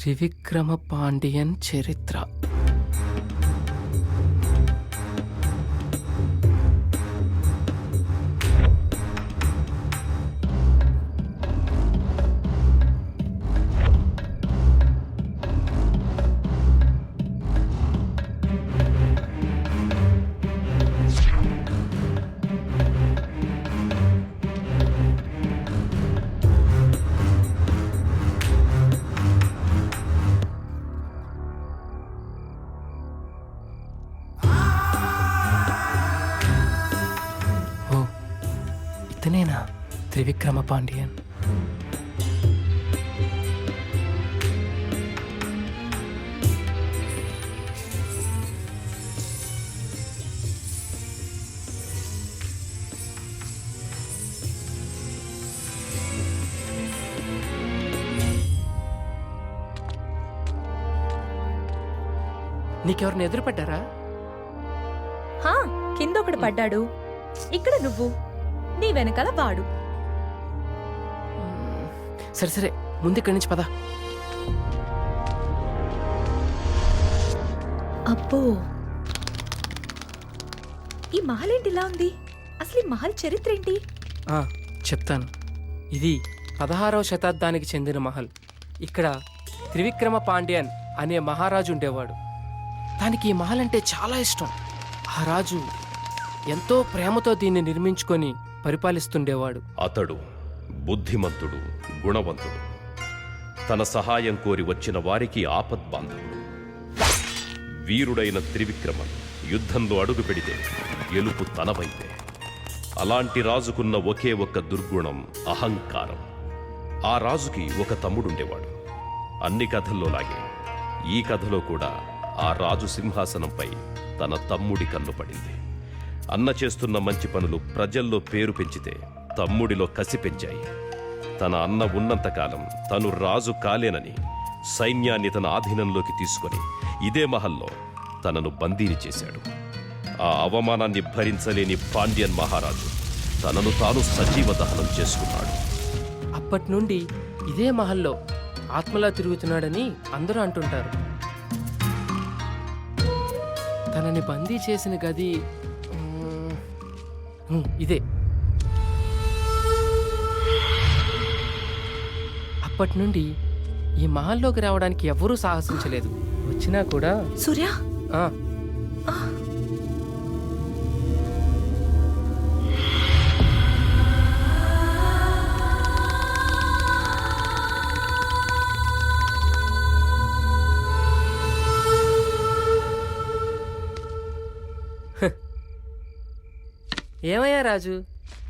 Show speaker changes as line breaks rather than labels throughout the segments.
త్రివిక్రమ పాండియన్ చరిత్ర. ఇతనేనా త్రివిక్రమ పాండియన్? నీకెవరిని ఎదురుపడ్డారా?
కింద ఒకడు పడ్డాడు, ఇక్కడ నువ్వు, నీ వెనకాల వాడు.
సరే సరే, ముందు ఇక్కడి నుంచి పద.
అబ్బో, ఈ మహల్ ఏంటి ఇలా ఉంది? అసలు ఈ మహల్ చరిత్ర ఏంటి?
చెప్తాను. ఇది 16వ శతాబ్దానికి చెందిన మహల్. ఇక్కడ త్రివిక్రమ పాండ్యన్ అనే మహారాజు ఉండేవాడు. దానికి ఈ మహల్ అంటే చాలా ఇష్టం. ఆ రాజు ఎంతో ప్రేమతో దీన్ని నిర్మించుకొని పరిపాలిస్తుండేవాడు.
అతడు బుద్ధిమంతుడు, గుణవంతుడు. తన సహాయం కోరి వచ్చిన వారికి ఆపద్బాంధవుడు. వీరుడైన త్రివిక్రమన్ యుద్ధంలో అడుగు పెడితే గెలుపు తన వైపే. అలాంటి రాజుకున్న ఒకే ఒక్క దుర్గుణం అహంకారం. ఆ రాజుకి ఒక తమ్ముడుండేవాడు. అన్ని కథల్లోలాగే ఈ కథలో కూడా ఆ రాజు సింహాసనంపై తన తమ్ముడి కన్ను పడింది. అన్న చేస్తున్న మంచి పనులు ప్రజల్లో పేరు పెంచితే తమ్ముడిలో కసి పెంచాయి. తన అన్న ఉన్నంతకాలం తను రాజు కాలేనని సైన్యాన్ని తన ఆధీనంలోకి తీసుకొని ఇదే మహల్లో తనను బందీని చేశాడు. ఆ అవమానాన్ని భరించలేని పాండ్యన్ మహారాజు తనను తాను సజీవ దహనం చేసుకున్నాడు.
అప్పటి నుండి ఇదే మహల్లో ఆత్మలా తిరుగుతున్నాడని అందరూ అంటుంటారు. తనని బందీ చేసిన గది ఇదే. అప్పటి నుండి ఈ మహల్లోకి రావడానికి ఎవరూ సాహసించలేదు. వచ్చినా కూడా
సూర్య,
ఏమయ్యా రాజు,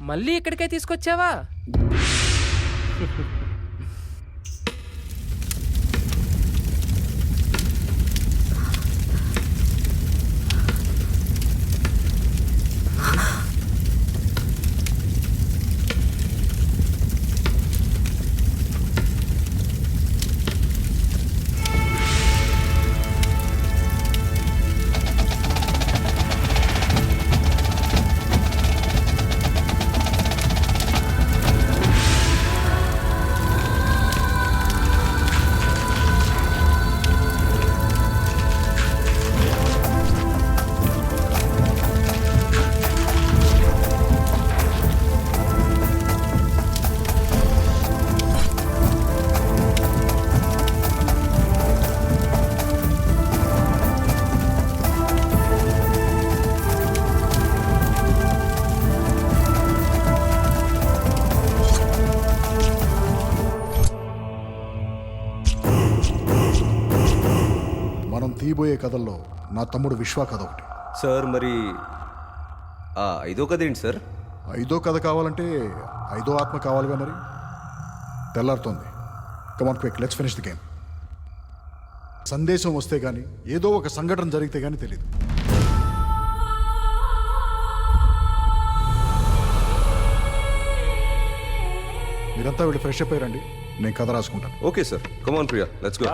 మళ్ళీ ఇక్కడికే తీసుకొచ్చావా?
తీయబోయే కథల్లో నా తమ్ముడు విశ్వ కథ ఒకటి.
సార్, మరి ఐదో కథ ఏంటి సార్?
ఐదో కథ కావాలంటే ఐదో ఆత్మ కావాలిగా. మరి తెల్లారుతోంది. Come on quick, let's finish the game. సందేశం వస్తే కానీ, ఏదో ఒక సంఘటన జరిగితే కానీ తెలియదు. మీరంతా వెళ్ళి ఫ్రెష్ అప్ అయ్యారండి, నేను కథ రాసుకుంటాను.
Okay sir, come on Priya, let's go.